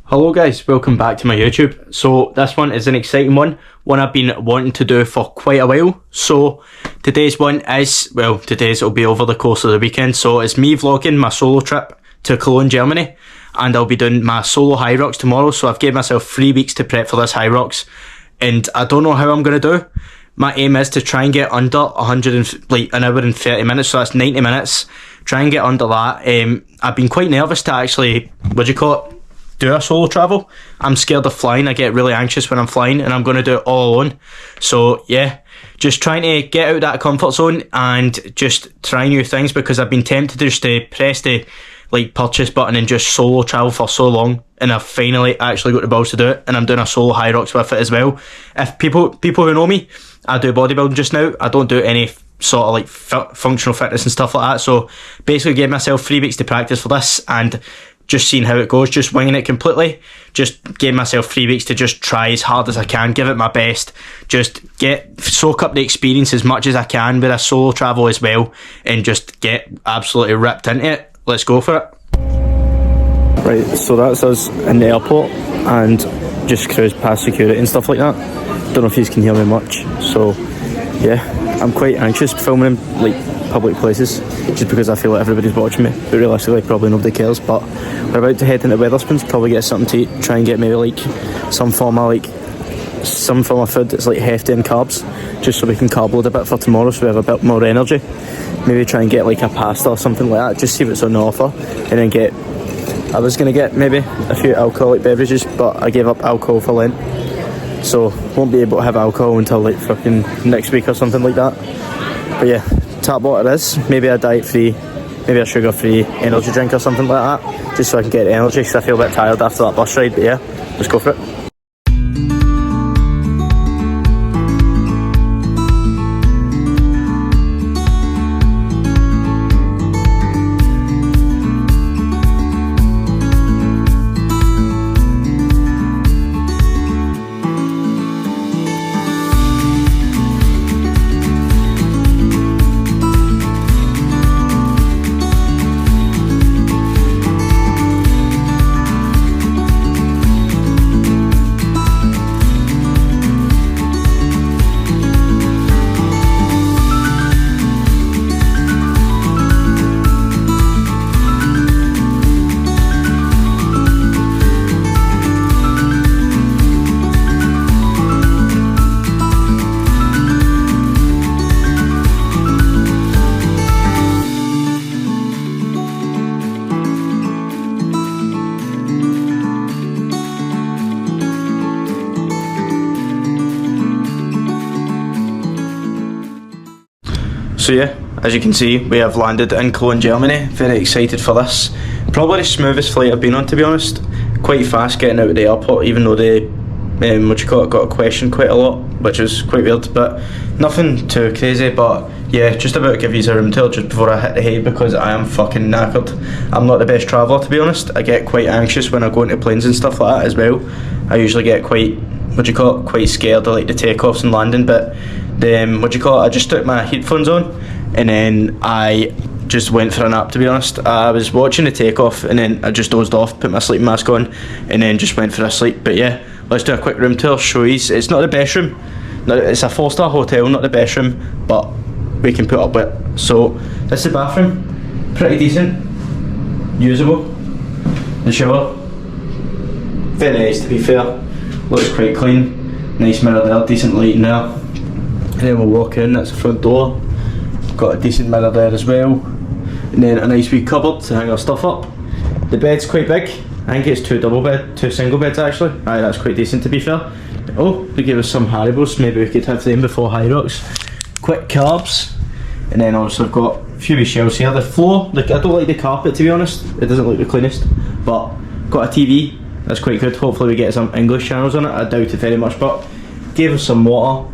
Hello guys, welcome back to my YouTube. So this one is an exciting one I've been wanting to do for quite a while. So today's one is, well, it'll be over the course of the weekend. So it's me vlogging my solo trip to Cologne, Germany, and I'll be doing my solo Hyrox tomorrow. So I've gave myself 3 weeks to prep for this Hyrox, and I don't know how I'm going to do. My aim is to try and get under an hour and 30 minutes, so that's 90 minutes. Try and get under that. I've been quite nervous to actually, do a solo travel. I'm scared of flying. I get really anxious when I'm flying, and I'm going to do it all alone. So yeah, just trying to get out of that comfort zone and just try new things, because I've been tempted just to press the purchase button and just solo travel for so long, and I've finally actually got the balls to do it, and I'm doing a solo Hyrox with it as well. If people who know me, I do bodybuilding just now. I don't do any sort of functional fitness and stuff like that. So basically gave myself 3 weeks to practice for this, and just seeing how it goes, just winging it completely. Just gave myself 3 weeks to just try as hard as I can, give it my best, just soak up the experience as much as I can with a solo travel as well, and just get absolutely ripped into it. Let's go for it. Right, so that's us in the airport, and just cruised past security and stuff like that. Don't know if you can hear me much, so yeah, I'm quite anxious filming in public places, just because I feel like everybody's watching me, but realistically probably nobody cares. But we're about to head into Wetherspoons, probably get something to eat, try and get maybe some form of food that's hefty in carbs, just so we can carb load a bit for tomorrow, so we have a bit more energy. Maybe try and get a pasta or something like that, just see what's on the offer, and then I was going to get maybe a few alcoholic beverages, but I gave up alcohol for Lent, so won't be able to have alcohol until fucking next week or something like that. But yeah, tap water is, maybe a diet free, maybe a sugar free energy drink or something like that, just so I can get the energy, because I feel a bit tired after that bus ride. But yeah, let's go for it. So yeah, as you can see, we have landed in Cologne, Germany. Very excited for this. Probably the smoothest flight I've been on, to be honest. Quite fast getting out of the airport, even though they got a question quite a lot, which is quite weird, but nothing too crazy. But yeah, just about to give you a room tour just before I hit the hay, because I am fucking knackered. I'm not the best traveller, to be honest. I get quite anxious when I go into planes and stuff like that as well. I usually get quite scared of the takeoffs and landing. But I just took my headphones on, and then I just went for a nap, to be honest. I was watching the takeoff, and then I just dozed off, put my sleeping mask on, and then just went for a sleep. But yeah, let's do a quick room tour, show you. It's not the best room. No, it's a 4-star hotel, not the best room, but we can put up with it. So this is the bathroom, pretty decent, usable. The shower, very nice, to be fair. Looks quite clean, nice mirror there, decent lighting there. And then we'll walk in, that's the front door. Got a decent mirror there as well. And then a nice wee cupboard to hang our stuff up. The bed's quite big. I think it's 2 single beds actually. Aye, that's quite decent, to be fair. Oh, they gave us some Haribos, maybe we could have them before Hyrox. Quick carbs. And then also I've got a few wee shelves here. The floor, I don't like the carpet, to be honest. It doesn't look the cleanest. But got a TV, that's quite good. Hopefully we get some English channels on it. I doubt it very much, but gave us some water.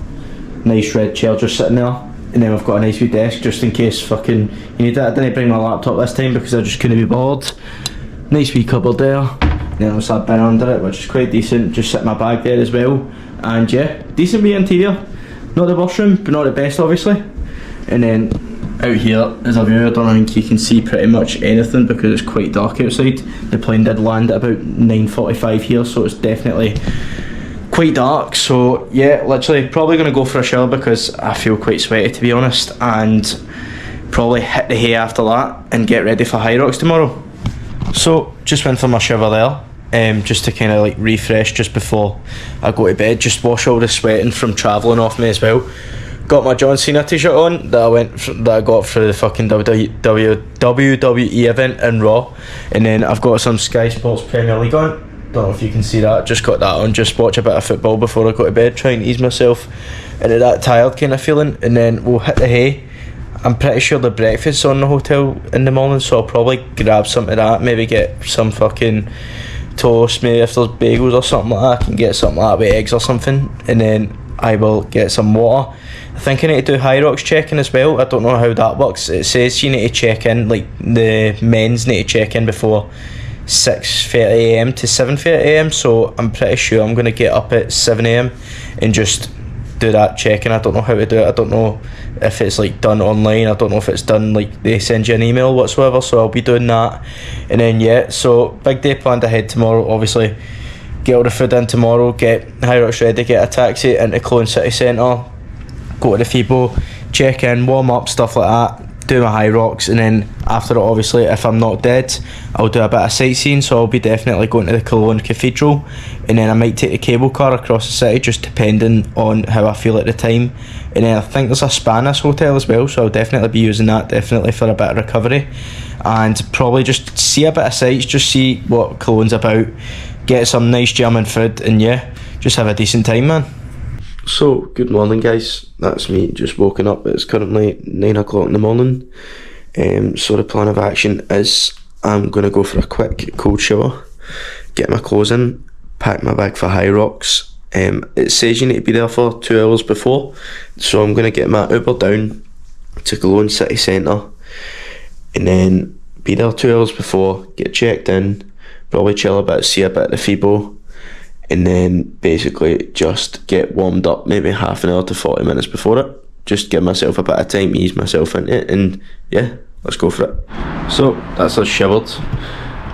Nice red chair just sitting there. And then we've got a nice wee desk just in case you need that. I didn't bring my laptop this time because I just couldn't be bored. Nice wee cupboard there. And then also a bin under it, which is quite decent. Just sit my bag there as well. And yeah, decent wee interior. Not the worst room, but not the best obviously. And then out here is a view. I don't think you can see pretty much anything because it's quite dark outside. The plane did land at about 9:45 here, so it's definitely quite dark. So yeah, literally probably going to go for a shower because I feel quite sweaty, to be honest, and probably hit the hay after that and get ready for Hyrox tomorrow. So just went for my shower there, just to kind of like refresh just before I go to bed, just wash all the sweating from travelling off me as well. Got my John Cena t-shirt on that I got for the fucking WWE event in Raw, and then I've got some Sky Sports Premier League on. Don't know if you can see that. Just got that on. Just watch a bit of football before I go to bed. Try and ease myself into that tired kind of feeling, and then we'll hit the hay. I'm pretty sure the breakfast's on the hotel in the morning, so I'll probably grab some of that. Maybe get some fucking toast. Maybe if there's bagels or something like that, I can get something like that with eggs or something, and then I will get some water. I think I need to do Hyrox checking as well. I don't know how that works. It says you need to check in, like the men's need to check in before 6:30am to 7:30am, so I'm pretty sure I'm going to get up at 7am and just do that check-in. I don't know how to do it. I don't know if it's like done online. I don't know if it's done like they send you an email whatsoever, so I'll be doing that. And then yeah, so big day planned ahead tomorrow. Obviously get all the food in tomorrow, get Hyrox ready, get a taxi into Cologne City Centre, go to the Fibo, check in, warm up, stuff like that, do my Hyrox, and then after it, obviously, if I'm not dead, I'll do a bit of sightseeing. So I'll be definitely going to the Cologne Cathedral, and then I might take a cable car across the city, just depending on how I feel at the time. And then I think there's a Spanish hotel as well, so I'll definitely be using that, definitely for a bit of recovery, and probably just see a bit of sights, just see what Cologne's about, get some nice German food, and yeah, just have a decent time, man. So, good morning guys, that's me just woken up. It's currently 9 o'clock in the morning. So the plan of action is I'm going to go for a quick cold shower, get my clothes in, pack my bag for Hyrox. It says you need to be there for 2 hours before, so I'm going to get my Uber down to Cologne City Centre, and then be there 2 hours before, get checked in, probably chill a bit, see a bit of the Fibo, and then basically just get warmed up maybe half an hour to 40 minutes before it. Just give myself a bit of time, ease myself into it, and yeah, let's go for it. So that's us showered,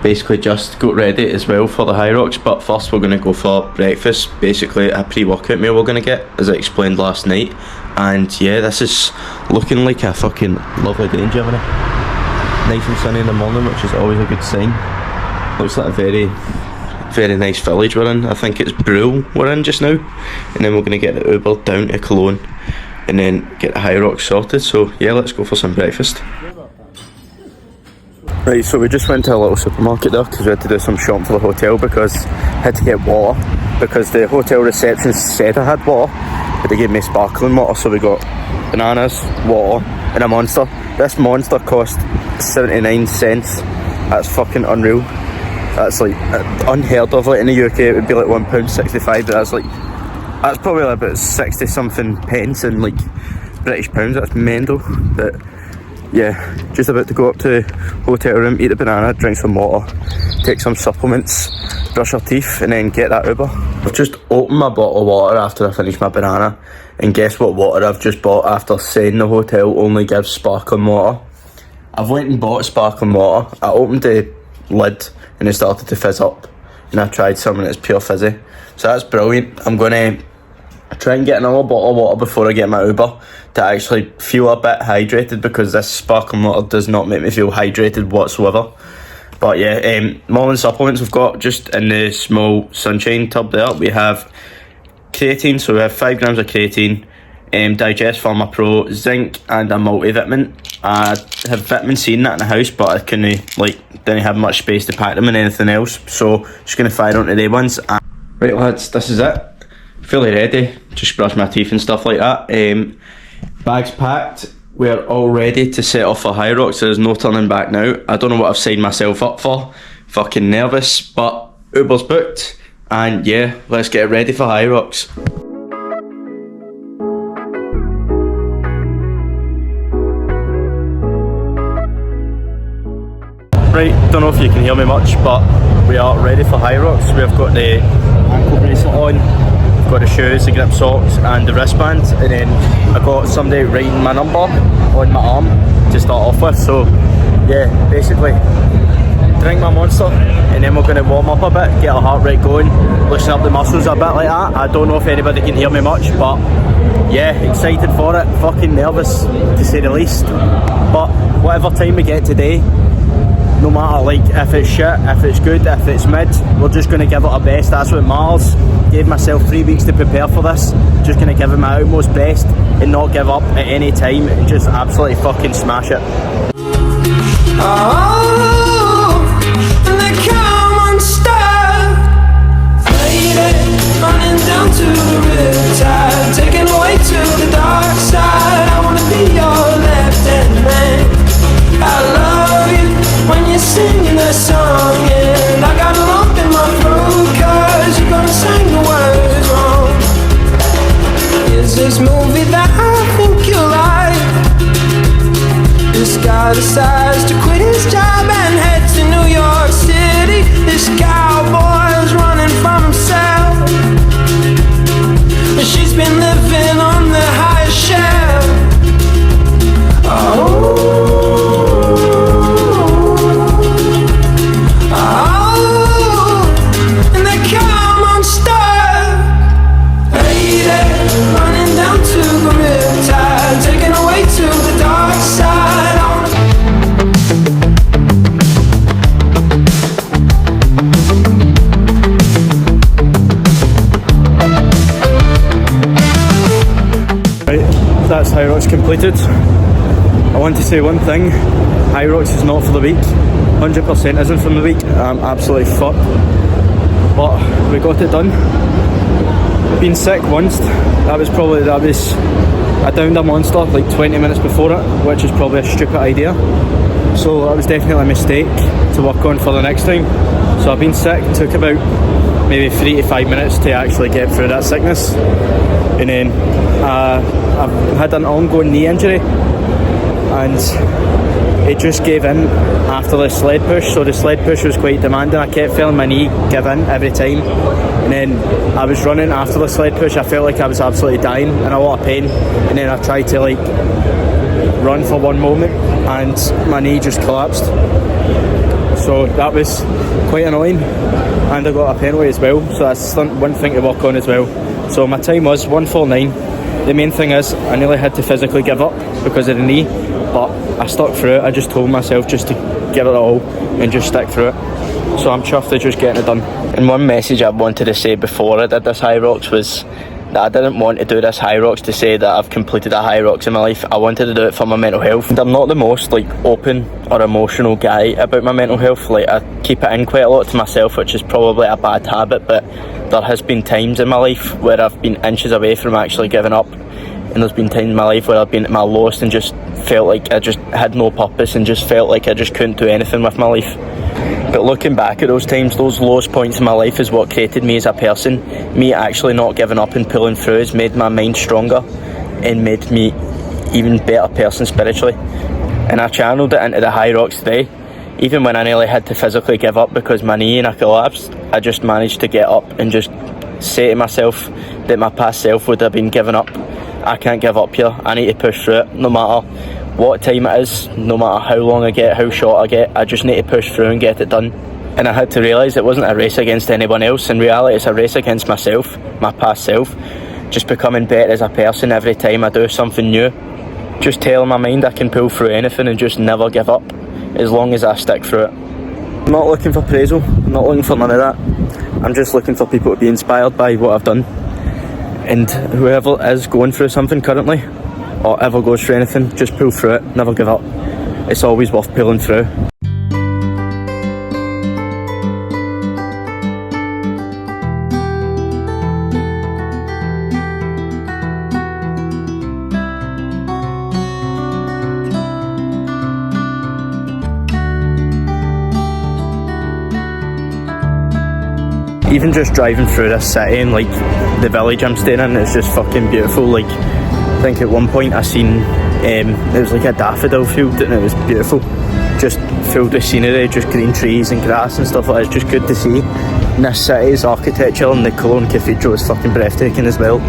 basically just got ready as well for the Hyrox, but first we're going to go for breakfast, basically a pre-workout meal we're going to get, as I explained last night. And yeah, this is looking like a fucking lovely day in Germany. Nice and sunny in the morning, which is always a good sign. Looks like a very nice village we're in. I think it's Brühl we're in just now, and then we're going to get the Uber down to Cologne and then get the Hyrox sorted. So yeah, let's go for some breakfast. Right, so we just went to a little supermarket there because we had to do some shopping for the hotel, because I had to get water because the hotel reception said I had water, but they gave me sparkling water. So we got bananas, water and a Monster. This Monster cost 79 cents. That's fucking unreal. That's like unheard of. Like in the UK it would be like £1.65, but that's probably like about 60 something pence in like British pounds. That's mental. But yeah, just about to go up to the hotel room, eat a banana, drink some water, take some supplements, brush our teeth, and then get that Uber. I've just opened my bottle of water after I finished my banana, and guess what water I've just bought after saying the hotel only gives sparkling water. I've went and bought sparkling water. I opened the lid and it started to fizz up, and I tried some and it's pure fizzy, so that's brilliant. I'm going to try and get another bottle of water before I get my Uber to actually feel a bit hydrated, because this sparkling water does not make me feel hydrated whatsoever. But yeah, morning supplements we've got just in the small sunshine tub there. We have creatine, so we have 5 grams of creatine, Digest Pharma Pro, zinc, and a multivitamin. I have vitamin C in that in the house, but I didn't have much space to pack them in anything else, so just going to fire onto the ones. Right lads, this is it. Fully ready, just brush my teeth and stuff like that. Bags packed, we're all ready to set off for Hyrox. There's no turning back now. I don't know what I've signed myself up for, fucking nervous, but Uber's booked, and yeah, let's get ready for Hyrox. Right, don't know if you can hear me much, but we are ready for Hyrox. We've got the ankle bracelet on, got the shoes, the grip socks and the wristband, and then I got somebody writing my number on my arm to start off with. So yeah, basically drink my Monster and then we're going to warm up a bit, get our heart rate going, loosen up the muscles a bit like that. I don't know if anybody can hear me much, but yeah, excited for it, fucking nervous to say the least. But whatever time we get today, no matter like if it's shit, if it's good, if it's mid, we're just going to give it our best. That's what matters. Gave myself 3 weeks to prepare for this, just going to give it my utmost best and not give up at any time and just absolutely fucking smash it. Running down to the riptide, taken away to the dark side. I wanna be your left-hand man. I love you when you're singing that song, and I got a lump in my throat 'cause you're gonna sing the words wrong. Is this movie that I think you like? This guy decides to quit his job and head to New York City. This cowboy's running from himself. She's been living on the highest shelf. And they come unstuck. Lady, running down to the riptide, taken away to the dark side. That's Hyrox completed. I want to say one thing, Hyrox is not for the weak, 100% isn't from the weak. I'm absolutely fucked, but we got it done. Been sick once, I downed a Monster like 20 minutes before it, which is probably a stupid idea, so that was definitely a mistake to work on for the next time. So I've been sick, took about maybe 3 to 5 minutes to actually get through that sickness, and then I've had an ongoing knee injury and it just gave in after the sled push. So the sled push was quite demanding. I kept feeling my knee give in every time, and then I was running after the sled push. I felt like I was absolutely dying, in a lot of pain, and then I tried to like run for one moment and my knee just collapsed. So that was quite annoying, and I got a penalty as well, so that's one thing to work on as well. So my time was 1:49. The main thing is I nearly had to physically give up because of the knee, but I stuck through it. I just told myself just to give it all and just stick through it. So I'm chuffed at just getting it done. And one message I wanted to say before I did this Hyrox was that I didn't want to do this Hyrox to say that I've completed a Hyrox in my life. I wanted to do it for my mental health. And I'm not the most like open or emotional guy about my mental health. Like I keep it in quite a lot to myself, which is probably a bad habit, but there has been times in my life where I've been inches away from actually giving up, and there's been times in my life where I've been at my lowest and just felt like I just had no purpose and just felt like I just couldn't do anything with my life. But looking back at those times, those lowest points in my life is what created me as a person. Me actually not giving up and pulling through has made my mind stronger and made me even better person spiritually. And I channeled it into the Hyrox today. Even when I nearly had to physically give up because my knee and I collapsed, I just managed to get up and just say to myself that my past self would have been giving up. I can't give up here, I need to push through it, no matter what time it is, no matter how long I get, how short I get, I just need to push through and get it done. And I had to realise it wasn't a race against anyone else. In reality, it's a race against myself, my past self, just becoming better as a person every time I do something new. Just telling my mind I can pull through anything and just never give up, as long as I stick through it. I'm not looking for appraisal, I'm not looking for none of that. I'm just looking for people to be inspired by what I've done. And whoever is going through something currently, or ever goes through anything, just pull through it, never give up. It's always worth pulling through. Even just driving through this city and like the village I'm staying in, it's just fucking beautiful. Like I think at one point I seen it was like a daffodil field and it was beautiful, just filled with scenery, just green trees and grass and stuff like that. It's just good to see. And this city's architecture and the Cologne Cathedral is fucking breathtaking as well.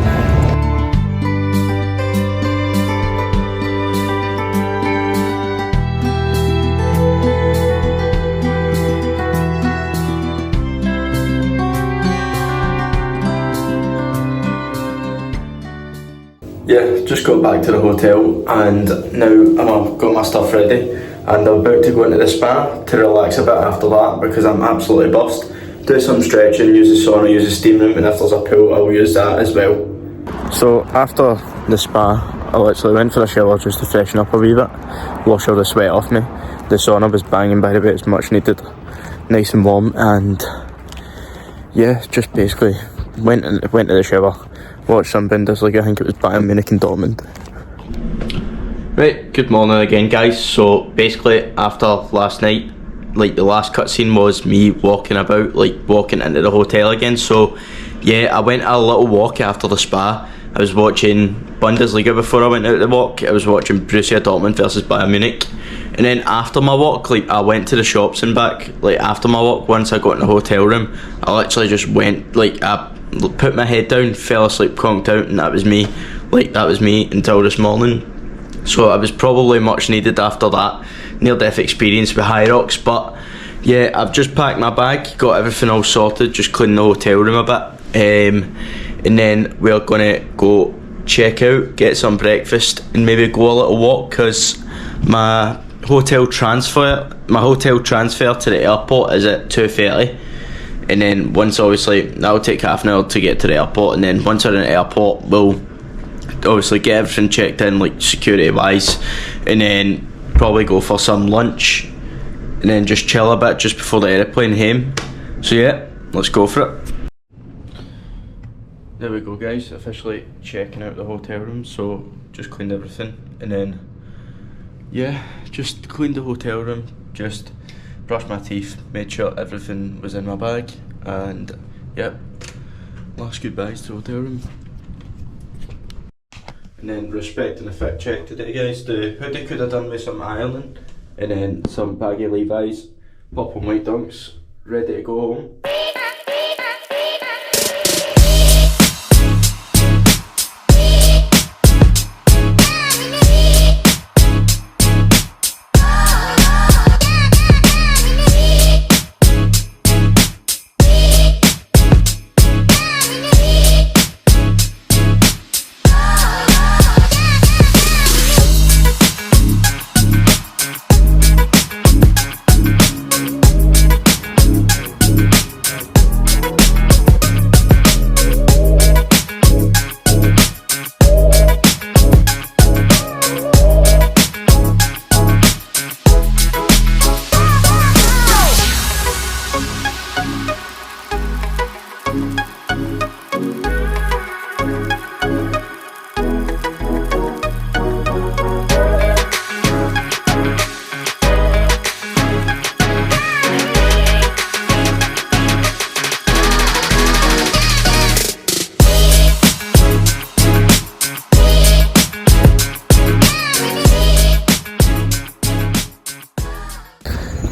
Yeah, just got back to the hotel and now I've got my stuff ready and I'm about to go into the spa to relax a bit after that because I'm absolutely buzzed. Do some stretching, use the sauna, use the steam room, and if there's a pool I'll use that as well. So after the spa I literally went for a shower just to freshen up a wee bit, wash all the sweat off me. The sauna was banging by the way, it's much needed, nice and warm, and yeah, just basically went to the shower, watched some Bundesliga, I think it was Bayern Munich and Dortmund. Right, good morning again guys. So basically after last night, like the last cutscene was me walking about, like walking into the hotel again. So yeah, I went a little walk after the spa. I was watching Bundesliga before I went out the walk. I was watching Borussia Dortmund versus Bayern Munich. And then after my walk, like I went to the shops and back. Like after my walk, once I got in the hotel room, I literally just went, like I put my head down, fell asleep, conked out, and that was me. Like that was me until this morning. So I was probably much needed after that near-death experience with Hyrox. But yeah, I've just packed my bag, got everything all sorted, just cleaned the hotel room a bit, and then we're gonna go check out, get some breakfast, and maybe go a little walk because my hotel transfer to the airport is at 2:30. And then once, obviously, that'll take half an hour to get to the airport, and then once we're in the airport, we'll obviously get everything checked in, like security wise, and then probably go for some lunch, and then just chill a bit just before the airplane home. So yeah, let's go for it. There we go guys, officially checking out the hotel room. So just cleaned everything, and then yeah, just cleaned the hotel room, just brushed my teeth, made sure everything was in my bag, and yeah, last goodbyes to the hotel room. And then respecting the fit check today guys, the hoodie could have done with some ironing, and then some baggy Levi's, pop on white dunks, ready to go home.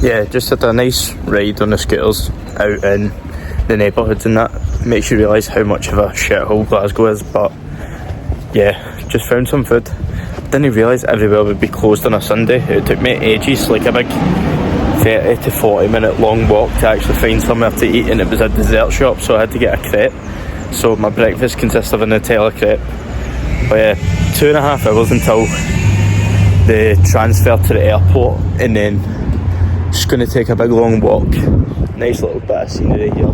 Yeah, just had a nice ride on the scooters out in the neighbourhoods, and that makes you realise how much of a shithole Glasgow is. But yeah, just found some food. Didn't realise everywhere would be closed on a Sunday. It took me ages, like a big 30 to 40 minute long walk to actually find somewhere to eat, and it was a dessert shop, so I had to get a crepe. So my breakfast consists of a Nutella crepe. But yeah, 2.5 hours until the transfer to the airport, and then just going to take a big long walk, nice little bit of scenery here,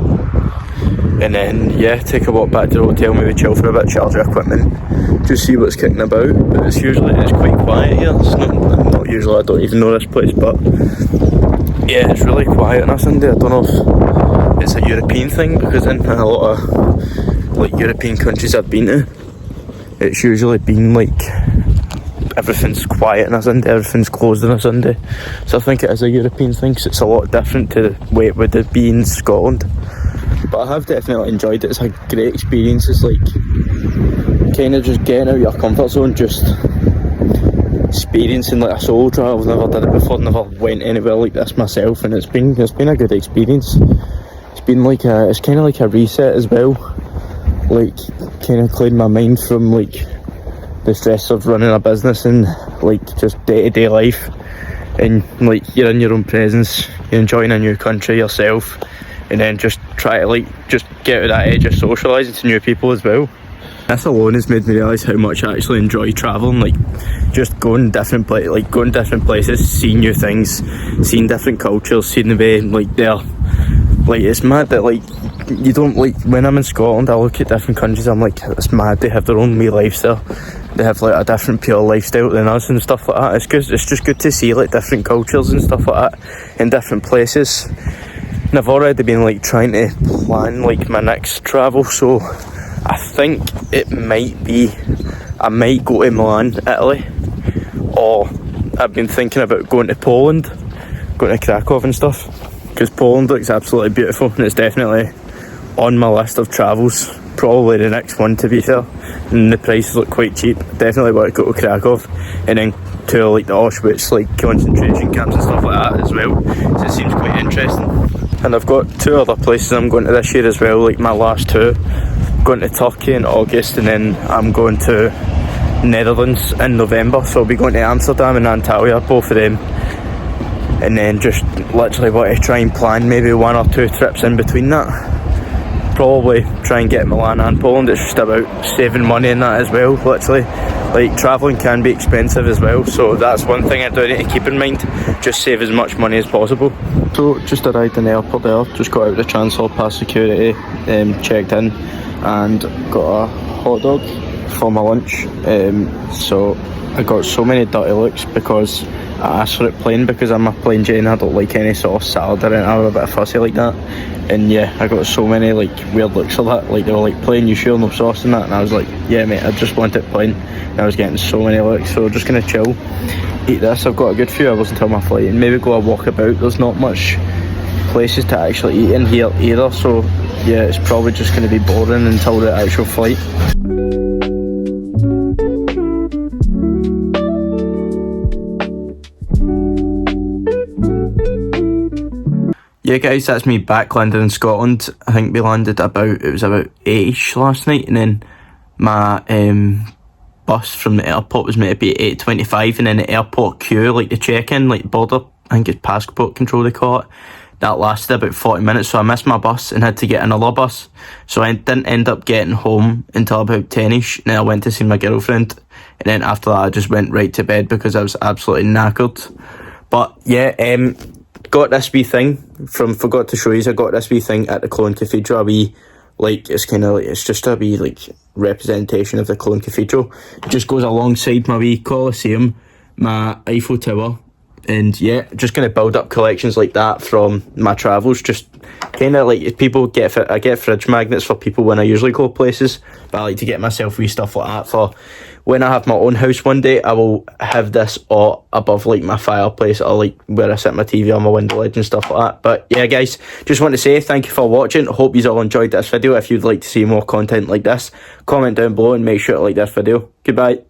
and then yeah, take a walk back to the hotel, maybe chill for a bit, charge our equipment, just see what's kicking about. But it's quite quiet here. It's not usually, I don't even know this place, but yeah, it's really quiet on a Sunday. I don't know if it's a European thing, because in a lot of like European countries I've been to, it's usually been like everything's quiet on a Sunday, everything's closed on a Sunday. So I think it is a European thing, so it's a lot different to the way it would have been in Scotland. But I have definitely enjoyed it. It's a great experience. It's like kind of just getting out of your comfort zone, just experiencing like a solo travel. I've never did it before, never went anywhere like this myself, and it's been a good experience. it's been like it's kind of like a reset as well, like kind of cleared my mind from like the stress of running a business and like just day-to-day life, and like you're in your own presence, you're enjoying a new country yourself, and then just try to like just get out of that edge of socialising to new people as well. This alone has made me realise how much I actually enjoy travelling, like just going different places, seeing new things, seeing different cultures, seeing the way like they're like, it's mad that like you don't like, when I'm in Scotland I look at different countries, I'm like, it's mad they have their own wee lifestyle, they have like a different pure lifestyle than us and stuff like that. It's just good to see like different cultures and stuff like that in different places. And I've already been like trying to plan like my next travel, so I think it might be, I might go to Milan, Italy, or I've been thinking about going to Poland, going to Krakow and stuff, because Poland looks absolutely beautiful and it's definitely on my list of travels, probably the next one to be fair, and the prices look quite cheap. Definitely want to go to Krakow and then to like the Auschwitz like concentration camps and stuff like that as well, so it seems quite interesting. And I've got 2 other places I'm going to this year as well, like my last 2. Going to Turkey in August, and then I'm going to Netherlands in November, so I'll be going to Amsterdam and Antalya, both of them, and then just literally want to try and plan maybe 1 or 2 trips in between that. Probably try and get Milan and Poland. It's just about saving money in that as well, literally. Like travelling can be expensive as well, so that's one thing I do need to keep in mind, just save as much money as possible. So just arrived in the airport there, just got out the transfer past security, checked in and got a hot dog for my lunch. So I got so many dirty looks because I asked for it plain, because I'm a plain Jane, I don't like any sauce, salad or anything, I'm a bit fussy like that. And yeah, I got so many like weird looks for that, like they were like, plain, you sure no sauce in that? And I was like, yeah mate, I just want it plain. And I was getting so many looks, so just gonna chill, eat this. I've got a good few hours until my flight, and maybe go a walk about. There's not much places to actually eat in here either, so yeah, it's probably just going to be boring until the actual flight. Yeah guys, that's me back landing in Scotland. I think we landed about 8ish last night, and then my bus from the airport was meant to be at 8:25, and then the airport queue, like the check-in, like border, I think it's passport control they call it, that lasted about 40 minutes, so I missed my bus and had to get another bus. So I didn't end up getting home until about 10ish, and then I went to see my girlfriend, and then after that I just went right to bed because I was absolutely knackered. But yeah, got this wee thing forgot to show you, I got this wee thing at the Cologne Cathedral, a wee, like, it's kind of like, it's just a wee like representation of the Cologne Cathedral. It just goes alongside my wee Colosseum, my Eiffel Tower, and yeah, just going to build up collections like that from my travels. Just kind of like, people I get fridge magnets for people when I usually go places, but I like to get myself wee stuff like that for when I have my own house one day. I will have this all above like my fireplace, or like where I set my TV on my window ledge and stuff like that. But yeah guys, just want to say thank you for watching. Hope you all enjoyed this video. If you'd like to see more content like this, comment down below and make sure to like this video. Goodbye.